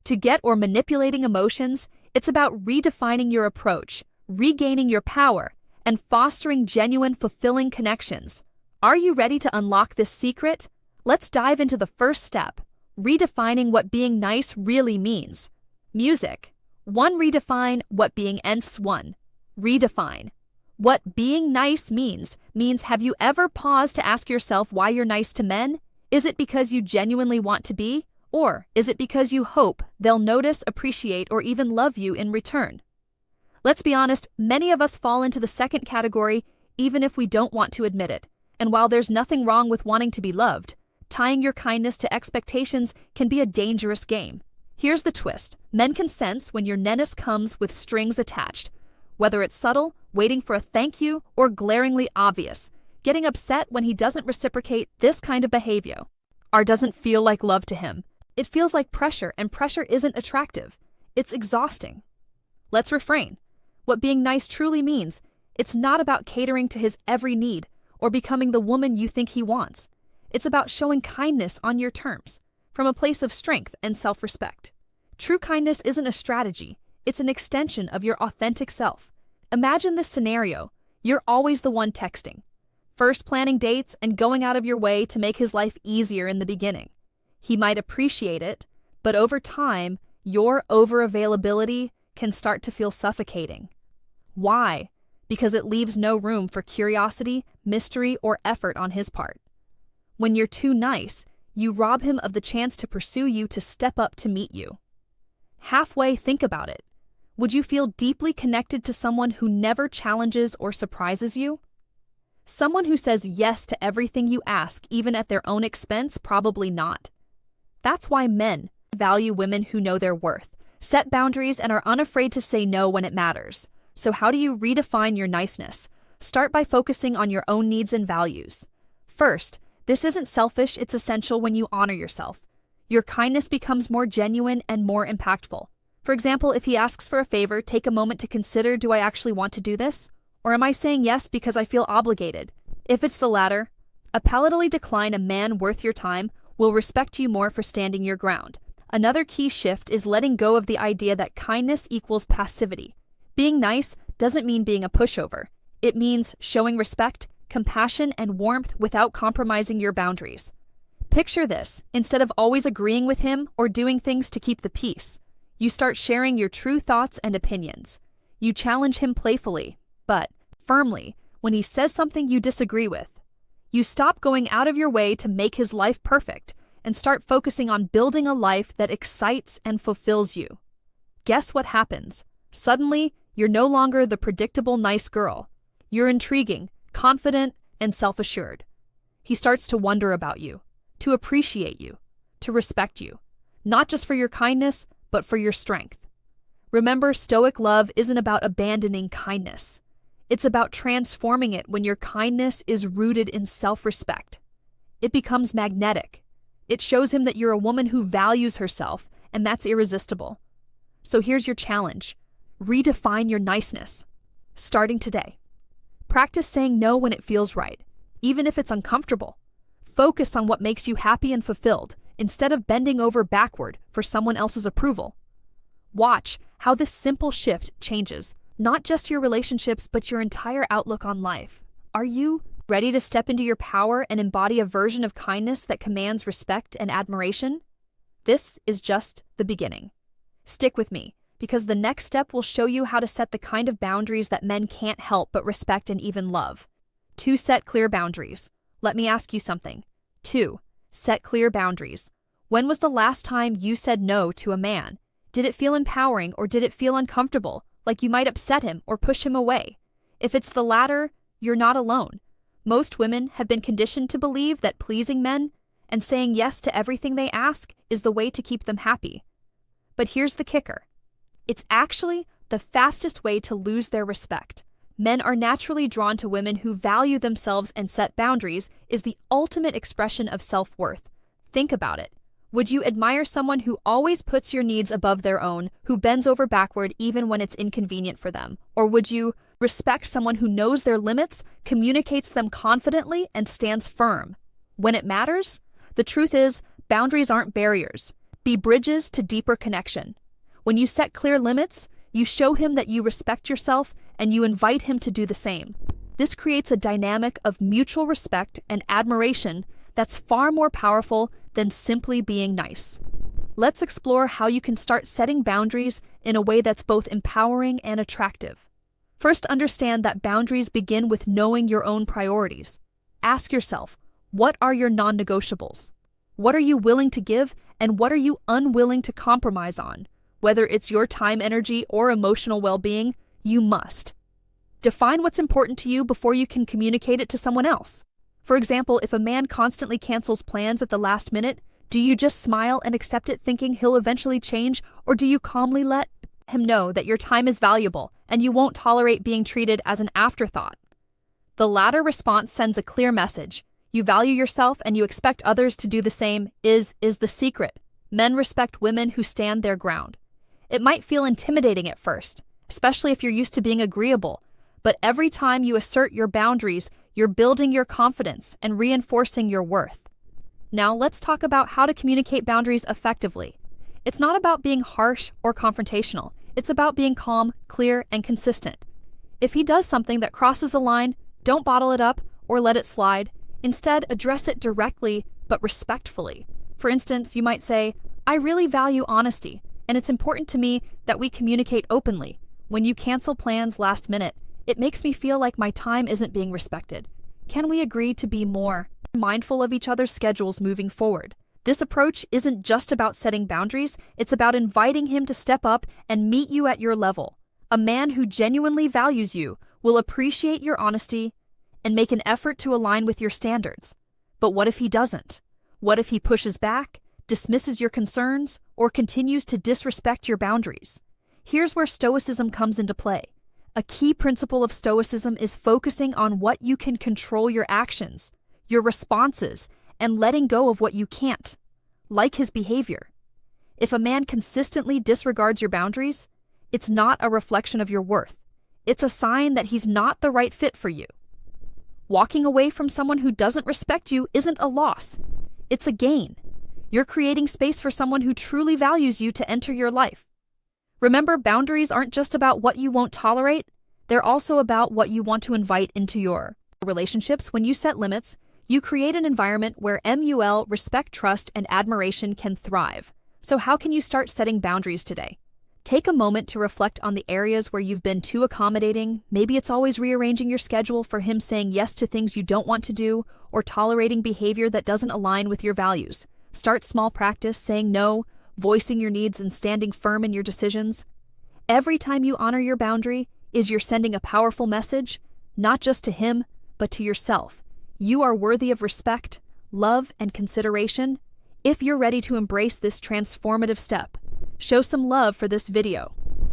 To get or manipulating emotions, it's about redefining your approach, regaining your power, and fostering genuine, fulfilling connections. Are you ready to unlock this secret? Let's dive into the first step, redefining what being nice really means. Music. 1. Redefine what being nice. 1. Redefine. What being nice means have you ever paused to ask yourself why you're nice to men? Is it because you genuinely want to be? Or is it because you hope they'll notice, appreciate, or even love you in return? Let's be honest, many of us fall into the second category even if we don't want to admit it. And while there's nothing wrong with wanting to be loved, tying your kindness to expectations can be a dangerous game. Here's the twist. Men can sense when your nearness comes with strings attached. Whether it's subtle, waiting for a thank you, or glaringly obvious, getting upset when he doesn't reciprocate this kind of behavior doesn't feel like love to him. It feels like pressure, and pressure isn't attractive. It's exhausting. Let's refrain. What being nice truly means, it's not about catering to his every need or becoming the woman you think he wants. It's about showing kindness on your terms, from a place of strength and self-respect. True kindness isn't a strategy, it's an extension of your authentic self. Imagine this scenario. You're always the one texting, first planning dates and going out of your way to make his life easier in the beginning. He might appreciate it, but over time, your over-availability can start to feel suffocating. Why? Because it leaves no room for curiosity, mystery, or effort on his part. When you're too nice, you rob him of the chance to pursue you, to step up to meet you. Halfway, think about it. Would you feel deeply connected to someone who never challenges or surprises you? Someone who says yes to everything you ask, even at their own expense? Probably not. That's why men value women who know their worth, set boundaries, and are unafraid to say no when it matters. So how do you redefine your niceness? Start by focusing on your own needs and values. First, this isn't selfish, it's essential. When you honor yourself, your kindness becomes more genuine and more impactful. For example, if he asks for a favor, take a moment to consider, do I actually want to do this? Or am I saying yes because I feel obligated? If it's the latter, a palatally decline. A man worth your time will respect you more for standing your ground. Another key shift is letting go of the idea that kindness equals passivity. Being nice doesn't mean being a pushover. It means showing respect, compassion, and warmth without compromising your boundaries. Picture this. Instead of always agreeing with him or doing things to keep the peace, you start sharing your true thoughts and opinions. You challenge him playfully, but firmly, when he says something you disagree with. You stop going out of your way to make his life perfect and start focusing on building a life that excites and fulfills you. Guess what happens? Suddenly, you're no longer the predictable nice girl. You're intriguing, confident, and self-assured. He starts to wonder about you, to appreciate you, to respect you, not just for your kindness, but for your strength. Remember, stoic love isn't about abandoning kindness. It's about transforming it. When your kindness is rooted in self-respect, it becomes magnetic. It shows him that you're a woman who values herself, and that's irresistible. So here's your challenge. Redefine your niceness. Starting today. Practice saying no when it feels right, even if it's uncomfortable. Focus on what makes you happy and fulfilled, instead of bending over backward for someone else's approval. Watch how this simple shift changes not just your relationships, but your entire outlook on life. Are you ready to step into your power and embody a version of kindness that commands respect and admiration? This is just the beginning. Stick with me, because the next step will show you how to set the kind of boundaries that men can't help but respect and even love. 2. Set clear boundaries. Let me ask you something. 2. Set clear boundaries. When was the last time you said no to a man? Did it feel empowering, or did it feel uncomfortable, like you might upset him or push him away? If it's the latter, you're not alone. Most women have been conditioned to believe that pleasing men and saying yes to everything they ask is the way to keep them happy. But here's the kicker. It's actually the fastest way to lose their respect. Men are naturally drawn to women who value themselves, and set boundaries is the ultimate expression of self-worth. Think about it. Would you admire someone who always puts your needs above their own, who bends over backward even when it's inconvenient for them? Or would you respect someone who knows their limits, communicates them confidently, and stands firm when it matters? The truth is, boundaries aren't barriers. be bridges to deeper connection. When you set clear limits, you show him that you respect yourself and you invite him to do the same. This creates a dynamic of mutual respect and admiration that's far more powerful than simply being nice. Let's explore how you can start setting boundaries in a way that's both empowering and attractive. First, understand that boundaries begin with knowing your own priorities. Ask yourself, what are your non-negotiables? What are you willing to give, and what are you unwilling to compromise on? Whether it's your time, energy, or emotional well-being, you must. Define what's important to you before you can communicate it to someone else. For example, if a man constantly cancels plans at the last minute, do you just smile and accept it thinking he'll eventually change, or do you calmly let him know that your time is valuable and you won't tolerate being treated as an afterthought? The latter response sends a clear message. You value yourself and you expect others to do the same is the secret. Men respect women who stand their ground. It might feel intimidating at first, especially if you're used to being agreeable, but every time you assert your boundaries, you're building your confidence and reinforcing your worth. Now let's talk about how to communicate boundaries effectively. It's not about being harsh or confrontational. It's about being calm, clear, and consistent. If he does something that crosses a line, don't bottle it up or let it slide. Instead, address it directly but respectfully. For instance, you might say, "I really value honesty, and it's important to me that we communicate openly. When you cancel plans last minute, it makes me feel like my time isn't being respected. Can we agree to be more mindful of each other's schedules moving forward?" This approach isn't just about setting boundaries, it's about inviting him to step up and meet you at your level. A man who genuinely values you will appreciate your honesty and make an effort to align with your standards. But what if he doesn't? What if he pushes back, dismisses your concerns, or continues to disrespect your boundaries? Here's where Stoicism comes into play. A key principle of Stoicism is focusing on what you can control: your actions, your responses, and letting go of what you can't, like his behavior. If a man consistently disregards your boundaries, it's not a reflection of your worth. It's a sign that he's not the right fit for you. Walking away from someone who doesn't respect you isn't a loss. It's a gain. You're creating space for someone who truly values you to enter your life. Remember, boundaries aren't just about what you won't tolerate. They're also about what you want to invite into your relationships. When you set limits, you create an environment where respect, trust, and admiration can thrive. So how can you start setting boundaries today? Take a moment to reflect on the areas where you've been too accommodating. Maybe it's always rearranging your schedule for him, saying yes to things you don't want to do, or tolerating behavior that doesn't align with your values. Start small. Practice saying no, voicing your needs, and standing firm in your decisions. Every time you honor your boundary, you're sending a powerful message, not just to him, but to yourself. You are worthy of respect, love, and consideration. If you're ready to embrace this transformative step, show some love for this video.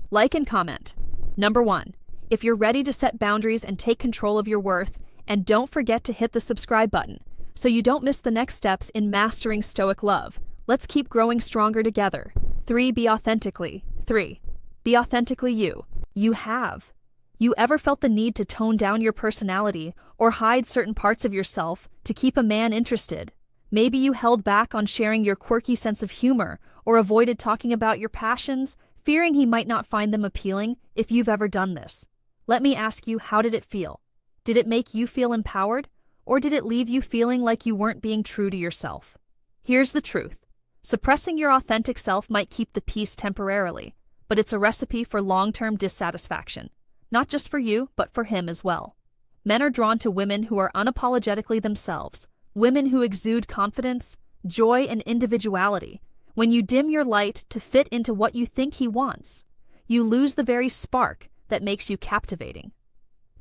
Like and comment. Number 1, if you're ready to set boundaries and take control of your worth, and don't forget to hit the subscribe button so you don't miss the next steps in mastering Stoic love. Let's keep growing stronger together. 3. Be authentically you. You ever felt the need to tone down your personality or hide certain parts of yourself to keep a man interested? Maybe you held back on sharing your quirky sense of humor or avoided talking about your passions, fearing he might not find them appealing. If you've ever done this, let me ask you, how did it feel? Did it make you feel empowered, or did it leave you feeling like you weren't being true to yourself? Here's the truth. Suppressing your authentic self might keep the peace temporarily, but it's a recipe for long-term dissatisfaction. Not just for you, but for him as well. Men are drawn to women who are unapologetically themselves, women who exude confidence, joy, and individuality. When you dim your light to fit into what you think he wants, you lose the very spark that makes you captivating.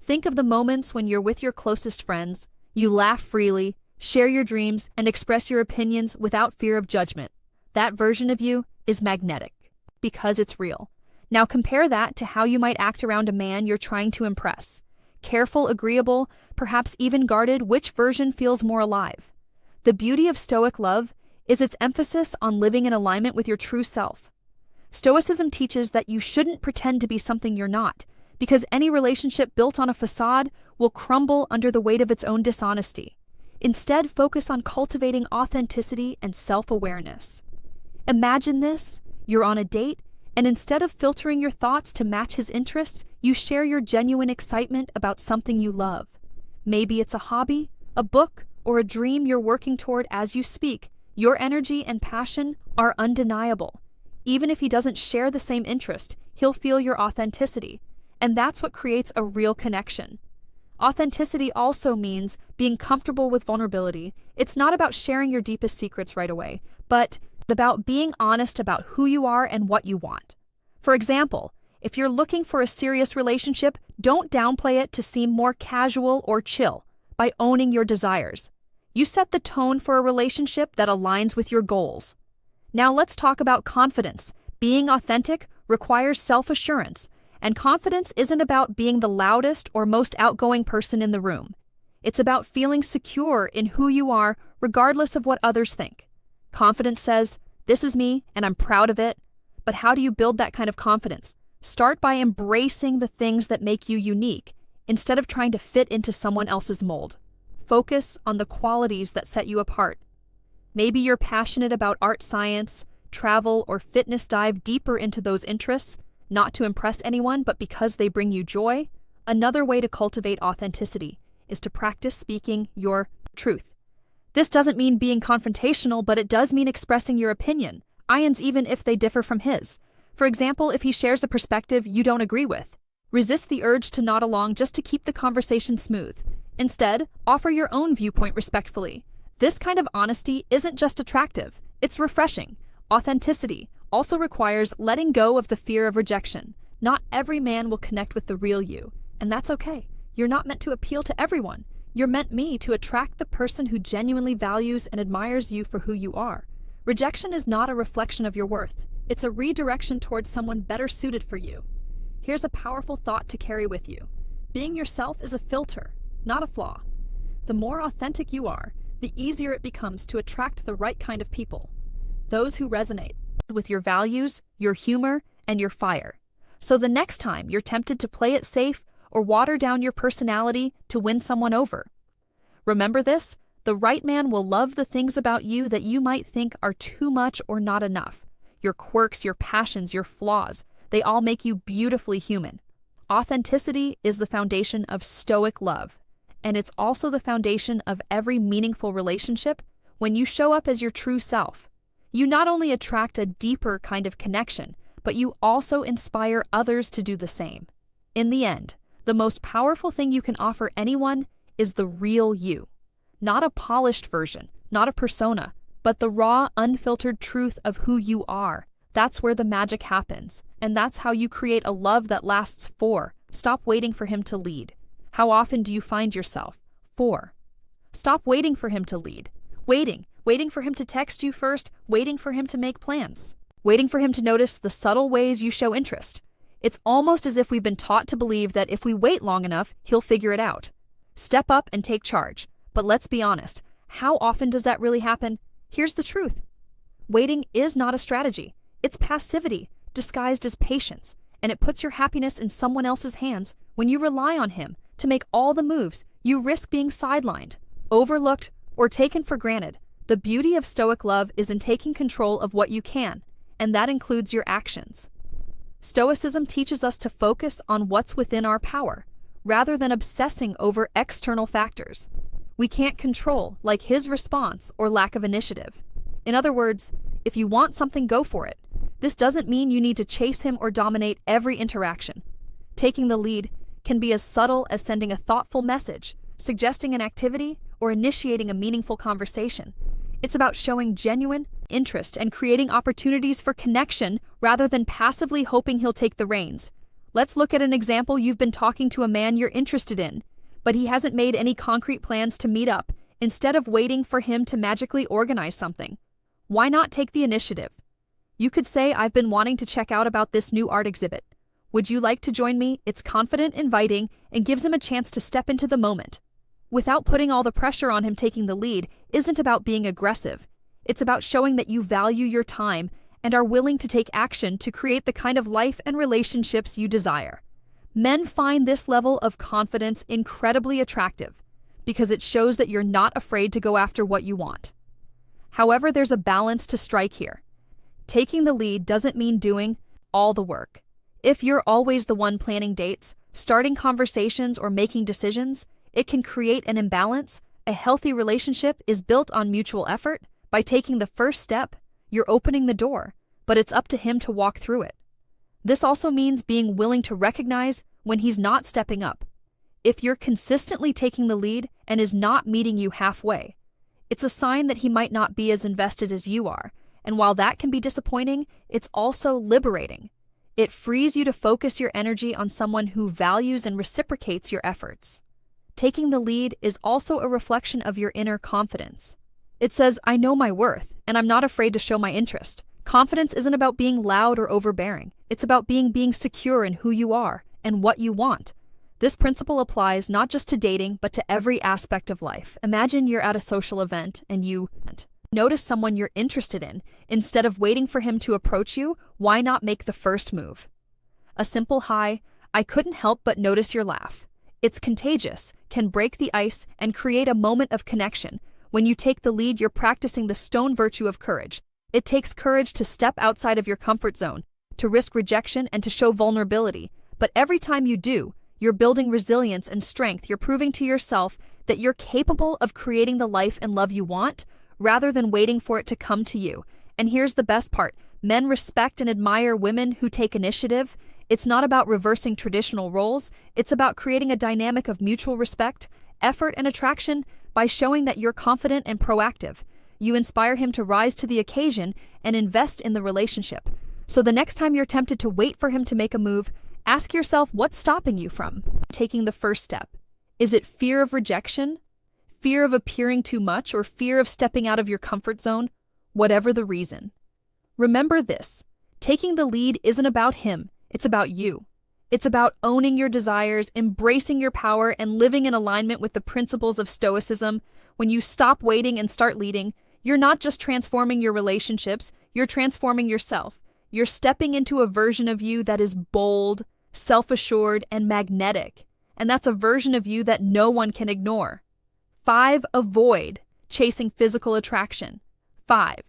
Think of the moments when you're with your closest friends, you laugh freely, share your dreams, and express your opinions without fear of judgment. That version of you is magnetic, because it's real. Now compare that to how you might act around a man you're trying to impress. Careful, agreeable, perhaps even guarded. Which version feels more alive? The beauty of Stoic love is its emphasis on living in alignment with your true self. Stoicism teaches that you shouldn't pretend to be something you're not, because any relationship built on a facade will crumble under the weight of its own dishonesty. Instead, focus on cultivating authenticity and self-awareness. Imagine this: you're on a date, and instead of filtering your thoughts to match his interests, you share your genuine excitement about something you love. Maybe it's a hobby, a book, or a dream you're working toward as you speak. Your energy and passion are undeniable. Even if he doesn't share the same interest, he'll feel your authenticity, and that's what creates a real connection. Authenticity also means being comfortable with vulnerability. It's not about sharing your deepest secrets right away, but about being honest about who you are and what you want. For example, if you're looking for a serious relationship, don't downplay it to seem more casual or chill by owning your desires. You set the tone for a relationship that aligns with your goals. Now let's talk about confidence. Being authentic requires self-assurance, and confidence isn't about being the loudest or most outgoing person in the room. It's about feeling secure in who you are, regardless of what others think. Confidence says, "This is me, and I'm proud of it." But how do you build that kind of confidence? Start by embracing the things that make you unique, instead of trying to fit into someone else's mold. Focus on the qualities that set you apart. Maybe you're passionate about art, science, travel, or fitness. Dive deeper into those interests, not to impress anyone, but because they bring you joy. Another way to cultivate authenticity is to practice speaking your truth. This doesn't mean being confrontational, but it does mean expressing your opinion, even if they differ from his. For example, if he shares a perspective you don't agree with, resist the urge to nod along just to keep the conversation smooth. Instead, offer your own viewpoint respectfully. This kind of honesty isn't just attractive, it's refreshing. Authenticity also requires letting go of the fear of rejection. Not every man will connect with the real you, and that's okay. You're not meant to appeal to everyone. You're meant to attract the person who genuinely values and admires you for who you are. Rejection is not a reflection of your worth. It's a redirection towards someone better suited for you. Here's a powerful thought to carry with you. Being yourself is a filter, not a flaw. The more authentic you are, the easier it becomes to attract the right kind of people. Those who resonate with your values, your humor, and your fire. So the next time you're tempted to play it safe or water down your personality to win someone over, remember this: the right man will love the things about you that you might think are too much or not enough. Your quirks, your passions, your flaws, they all make you beautifully human. Authenticity is the foundation of stoic love, and it's also the foundation of every meaningful relationship. When you show up as your true self, you not only attract a deeper kind of connection, but you also inspire others to do the same. In the end, the most powerful thing you can offer anyone is the real you. Not a polished version, not a persona, but the raw, unfiltered truth of who you are. That's where the magic happens, and that's how you create a love that lasts. 4. Stop waiting for him to lead. How often do you find yourself? 4. Stop waiting for him to lead. Waiting for him to text you first, waiting for him to make plans, waiting for him to notice the subtle ways you show interest. It's almost as if we've been taught to believe that if we wait long enough, he'll figure it out. Step up and take charge. But let's be honest, how often does that really happen? Here's the truth. Waiting is not a strategy. It's passivity, disguised as patience, and it puts your happiness in someone else's hands. When you rely on him to make all the moves, you risk being sidelined, overlooked, or taken for granted. The beauty of stoic love is in taking control of what you can, and that includes your actions. Stoicism teaches us to focus on what's within our power, rather than obsessing over external factors we can't control, like his response or lack of initiative. In other words, if you want something, go for it. This doesn't mean you need to chase him or dominate every interaction. Taking the lead can be as subtle as sending a thoughtful message, suggesting an activity, or initiating a meaningful conversation. It's about showing genuine interest and creating opportunities for connection rather than passively hoping he'll take the reins. Let's look at an example. You've been talking to a man you're interested in, but he hasn't made any concrete plans to meet up. Instead of waiting for him to magically organize something, why not take the initiative? You could say, "I've been wanting to check out about this new art exhibit. Would you like to join me?" It's confident, inviting, and gives him a chance to step into the moment. Without putting all the pressure on him. Taking the lead isn't about being aggressive. It's about showing that you value your time and are willing to take action to create the kind of life and relationships you desire. Men find this level of confidence incredibly attractive because it shows that you're not afraid to go after what you want. However, there's a balance to strike here. Taking the lead doesn't mean doing all the work. If you're always the one planning dates, starting conversations, or making decisions, it can create an imbalance. A healthy relationship is built on mutual effort. By taking the first step, you're opening the door, but it's up to him to walk through it. This also means being willing to recognize when he's not stepping up. If you're consistently taking the lead and is not meeting you halfway, it's a sign that he might not be as invested as you are. And while that can be disappointing, it's also liberating. It frees you to focus your energy on someone who values and reciprocates your efforts. Taking the lead is also a reflection of your inner confidence. It says, I know my worth, and I'm not afraid to show my interest. Confidence isn't about being loud or overbearing. It's about being secure in who you are and what you want. This principle applies not just to dating, but to every aspect of life. Imagine you're at a social event and you notice someone you're interested in. Instead of waiting for him to approach you, why not make the first move? A simple hi, I couldn't help but notice your laugh. It's contagious, can break the ice, and create a moment of connection. When you take the lead, you're practicing the stone virtue of courage. It takes courage to step outside of your comfort zone, to risk rejection, and to show vulnerability. But every time you do, you're building resilience and strength. You're proving to yourself that you're capable of creating the life and love you want, rather than waiting for it to come to you. And here's the best part. Men respect and admire women who take initiative. It's not about reversing traditional roles. It's about creating a dynamic of mutual respect, effort, and attraction by showing that you're confident and proactive. You inspire him to rise to the occasion and invest in the relationship. So the next time you're tempted to wait for him to make a move, ask yourself what's stopping you from taking the first step. Is it fear of rejection? Fear of appearing too much, or fear of stepping out of your comfort zone? Whatever the reason. Remember this, taking the lead isn't about him, it's about you. It's about owning your desires, embracing your power, and living in alignment with the principles of Stoicism. When you stop waiting and start leading, you're not just transforming your relationships, you're transforming yourself. You're stepping into a version of you that is bold, self-assured, and magnetic. And that's a version of you that no one can ignore. 5. Avoid chasing physical attraction. 5.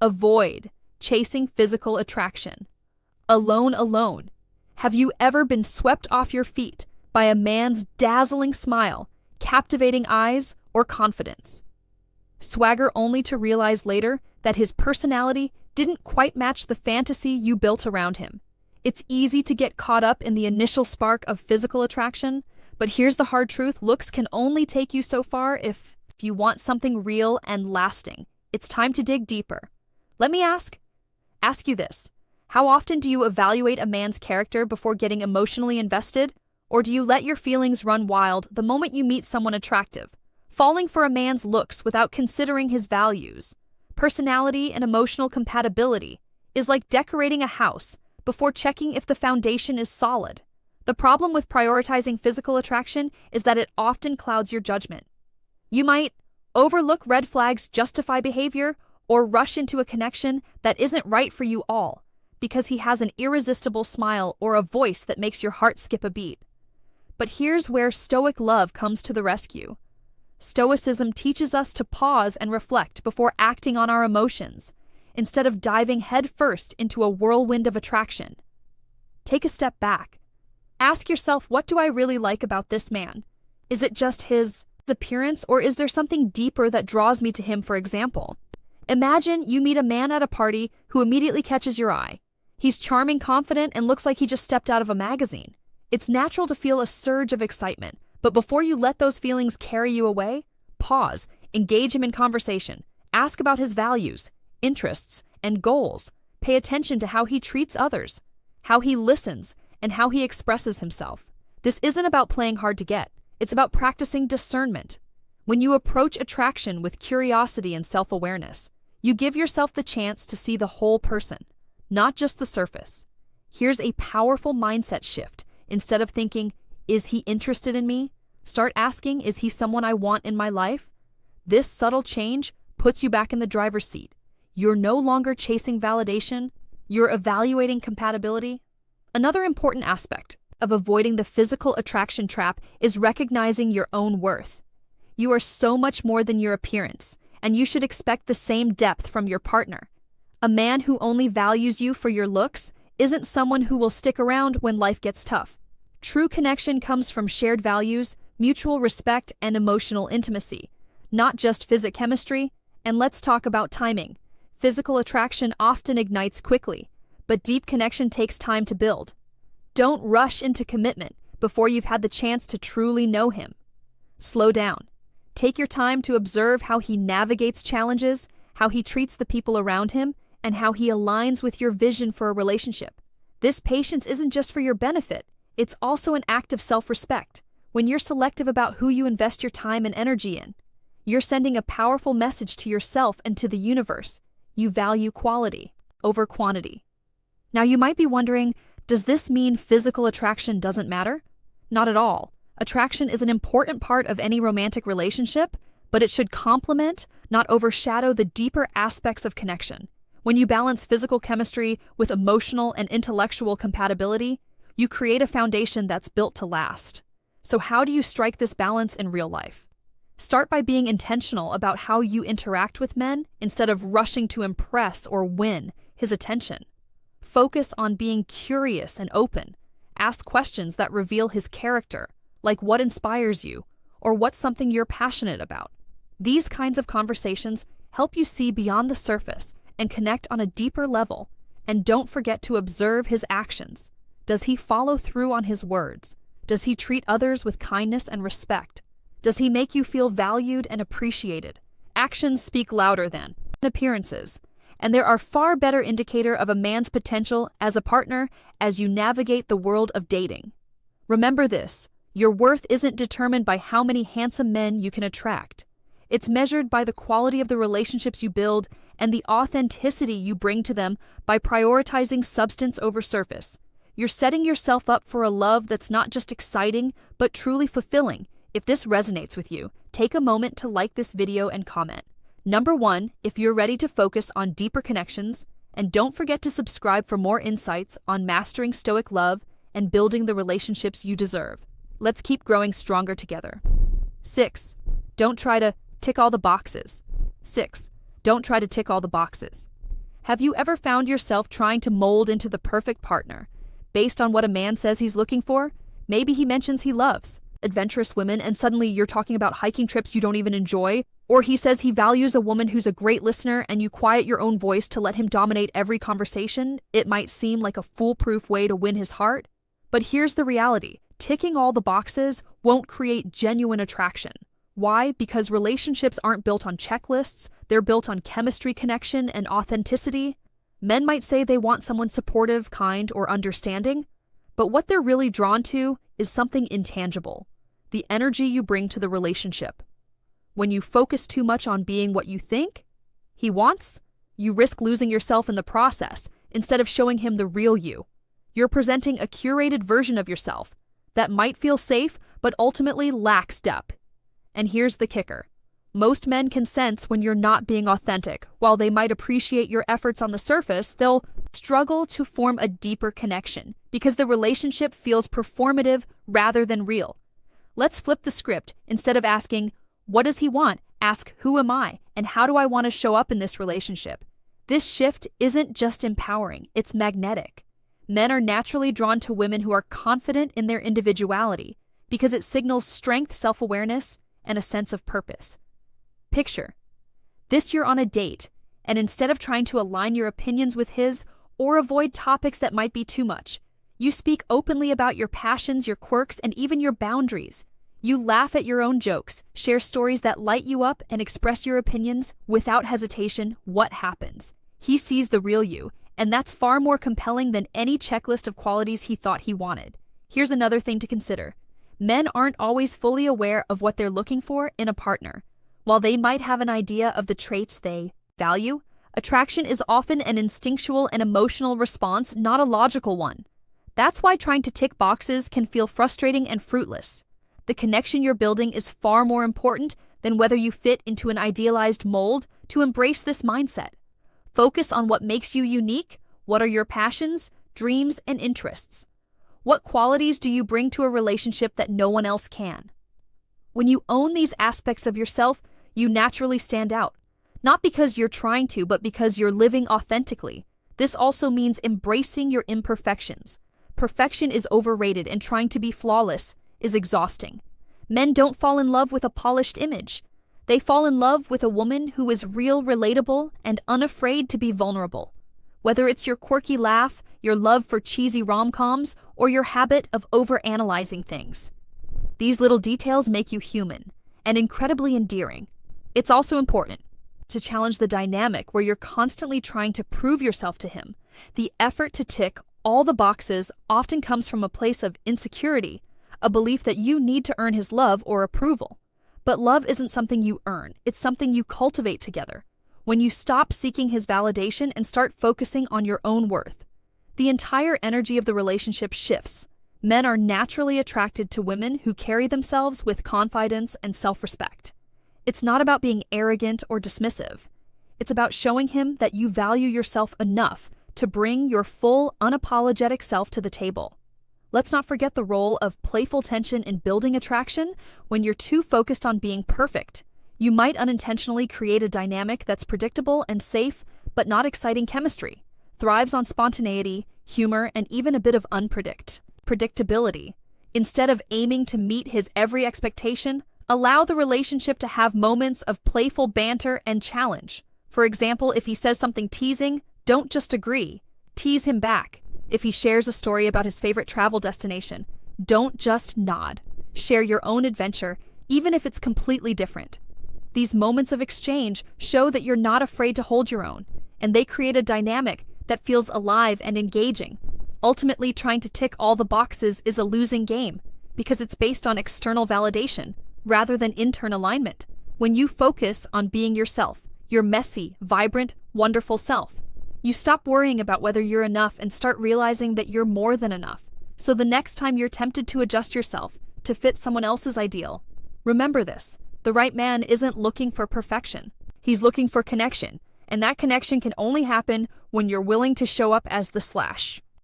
Avoid chasing physical attraction. Alone. Have you ever been swept off your feet by a man's dazzling smile, captivating eyes, or confidence? Swagger only to realize later that his personality didn't quite match the fantasy you built around him. It's easy to get caught up in the initial spark of physical attraction, but here's the hard truth. Looks can only take you so far if you want something real and lasting. It's time to dig deeper. Let me ask you this. How often do you evaluate a man's character before getting emotionally invested? Or do you let your feelings run wild the moment you meet someone attractive, falling for a man's looks without considering his values? Personality and emotional compatibility is like decorating a house before checking if the foundation is solid. The problem with prioritizing physical attraction is that it often clouds your judgment. You might overlook red flags, justify behavior, or rush into a connection that isn't right for you all because he has an irresistible smile or a voice that makes your heart skip a beat. But here's where Stoic love comes to the rescue. Stoicism teaches us to pause and reflect before acting on our emotions, instead of diving headfirst into a whirlwind of attraction. Take a step back. Ask yourself, what do I really like about this man? Is it just his appearance, or is there something deeper that draws me to him? For example, imagine you meet a man at a party who immediately catches your eye. He's charming, confident, and looks like he just stepped out of a magazine. It's natural to feel a surge of excitement, but before you let those feelings carry you away, pause, engage him in conversation, ask about his values, interests, and goals. Pay attention to how he treats others, how he listens, and how he expresses himself. This isn't about playing hard to get. It's about practicing discernment. When you approach attraction with curiosity and self-awareness, you give yourself the chance to see the whole person, not just the surface. Here's a powerful mindset shift. Instead of thinking, is he interested in me? Start asking, is he someone I want in my life? This subtle change puts you back in the driver's seat. You're no longer chasing validation, you're evaluating compatibility. Another important aspect of avoiding the physical attraction trap is recognizing your own worth. You are so much more than your appearance, and you should expect the same depth from your partner. A man who only values you for your looks isn't someone who will stick around when life gets tough. True connection comes from shared values, mutual respect, and emotional intimacy, not just physical chemistry. And let's talk about timing. Physical attraction often ignites quickly, but deep connection takes time to build. Don't rush into commitment before you've had the chance to truly know him. Slow down. Take your time to observe how he navigates challenges, how he treats the people around him, and how he aligns with your vision for a relationship. This patience isn't just for your benefit, it's also an act of self-respect. When you're selective about who you invest your time and energy in, you're sending a powerful message to yourself and to the universe. You value quality over quantity. Now you might be wondering, does this mean physical attraction doesn't matter? Not at all. Attraction is an important part of any romantic relationship, but it should complement, not overshadow the deeper aspects of connection. When you balance physical chemistry with emotional and intellectual compatibility, you create a foundation that's built to last. So how do you strike this balance in real life? Start by being intentional about how you interact with men instead of rushing to impress or win his attention. Focus on being curious and open. Ask questions that reveal his character, like what inspires you or what's something you're passionate about. These kinds of conversations help you see beyond the surface and connect on a deeper level. And don't forget to observe his actions. Does he follow through on his words? Does he treat others with kindness and respect? Does he make you feel valued and appreciated? Actions speak louder than appearances, and there are far better indicator of a man's potential as a partner as you navigate the world of dating. Remember this, your worth isn't determined by how many handsome men you can attract. It's measured by the quality of the relationships you build and the authenticity you bring to them by prioritizing substance over surface. You're setting yourself up for a love that's not just exciting, but truly fulfilling. If this resonates with you, take a moment to like this video and comment. Number 1, if you're ready to focus on deeper connections, and don't forget to subscribe for more insights on mastering stoic love and building the relationships you deserve. Let's keep growing stronger together. 6. Don't try to tick all the boxes. 6. Don't try to tick all the boxes. Have you ever found yourself trying to mold into the perfect partner based on what a man says he's looking for? Maybe he mentions he loves adventurous women and suddenly you're talking about hiking trips you don't even enjoy, or he says he values a woman who's a great listener and you quiet your own voice to let him dominate every conversation. It might seem like a foolproof way to win his heart, but here's the reality. Ticking all the boxes won't create genuine attraction. Why? Because relationships aren't built on checklists, they're built on chemistry, connection, and authenticity. Men might say they want someone supportive, kind, or understanding, but what they're really drawn to is something intangible, the energy you bring to the relationship. When you focus too much on being what you think he wants, you risk losing yourself in the process instead of showing him the real you. You're presenting a curated version of yourself that might feel safe but ultimately lacks depth. And here's the kicker. Most men can sense when you're not being authentic. While they might appreciate your efforts on the surface, they'll struggle to form a deeper connection because the relationship feels performative rather than real. Let's flip the script. Instead of asking, what does he want? Ask, who am I? And how do I want to show up in this relationship? This shift isn't just empowering, it's magnetic. Men are naturally drawn to women who are confident in their individuality because it signals strength, self-awareness, and a sense of purpose. Picture this: you're on a date, and instead of trying to align your opinions with his or avoid topics that might be too much, you speak openly about your passions, your quirks, and even your boundaries. You laugh at your own jokes, share stories that light you up, and express your opinions without hesitation. What happens? He sees the real you, and that's far more compelling than any checklist of qualities he thought he wanted. Here's another thing to consider. Men aren't always fully aware of what they're looking for in a partner. While they might have an idea of the traits they value, attraction is often an instinctual and emotional response, not a logical one. That's why trying to tick boxes can feel frustrating and fruitless. The connection you're building is far more important than whether you fit into an idealized mold. To embrace this mindset, focus on what makes you unique. What are your passions, dreams, and interests? What qualities do you bring to a relationship that no one else can? When you own these aspects of yourself, you naturally stand out. Not because you're trying to, but because you're living authentically. This also means embracing your imperfections. Perfection is overrated, and trying to be flawless is exhausting. Men don't fall in love with a polished image. They fall in love with a woman who is real, relatable, and unafraid to be vulnerable. Whether it's your quirky laugh, your love for cheesy rom-coms, or your habit of overanalyzing things. These little details make you human and incredibly endearing. It's also important to challenge the dynamic where you're constantly trying to prove yourself to him. The effort to tick all the boxes often comes from a place of insecurity, a belief that you need to earn his love or approval. But love isn't something you earn, it's something you cultivate together. When you stop seeking his validation and start focusing on your own worth, the entire energy of the relationship shifts. Men are naturally attracted to women who carry themselves with confidence and self-respect. It's not about being arrogant or dismissive. It's about showing him that you value yourself enough to bring your full, unapologetic self to the table. Let's not forget the role of playful tension in building attraction. When you're too focused on being perfect, you might unintentionally create a dynamic that's predictable and safe, but not exciting chemistry. Thrives on spontaneity, humor, and even a bit of predictability. Instead of aiming to meet his every expectation, allow the relationship to have moments of playful banter and challenge. For example, if he says something teasing, don't just agree. Tease him back. If he shares a story about his favorite travel destination, don't just nod. Share your own adventure, even if it's completely different. These moments of exchange show that you're not afraid to hold your own, and they create a dynamic that feels alive and engaging. Ultimately, trying to tick all the boxes is a losing game because it's based on external validation rather than internal alignment. When you focus on being yourself, your messy, vibrant, wonderful self, you stop worrying about whether you're enough and start realizing that you're more than enough. So the next time you're tempted to adjust yourself to fit someone else's ideal, remember this: the right man isn't looking for perfection. He's looking for connection, and that connection can only happen when you're willing to show up as the slash.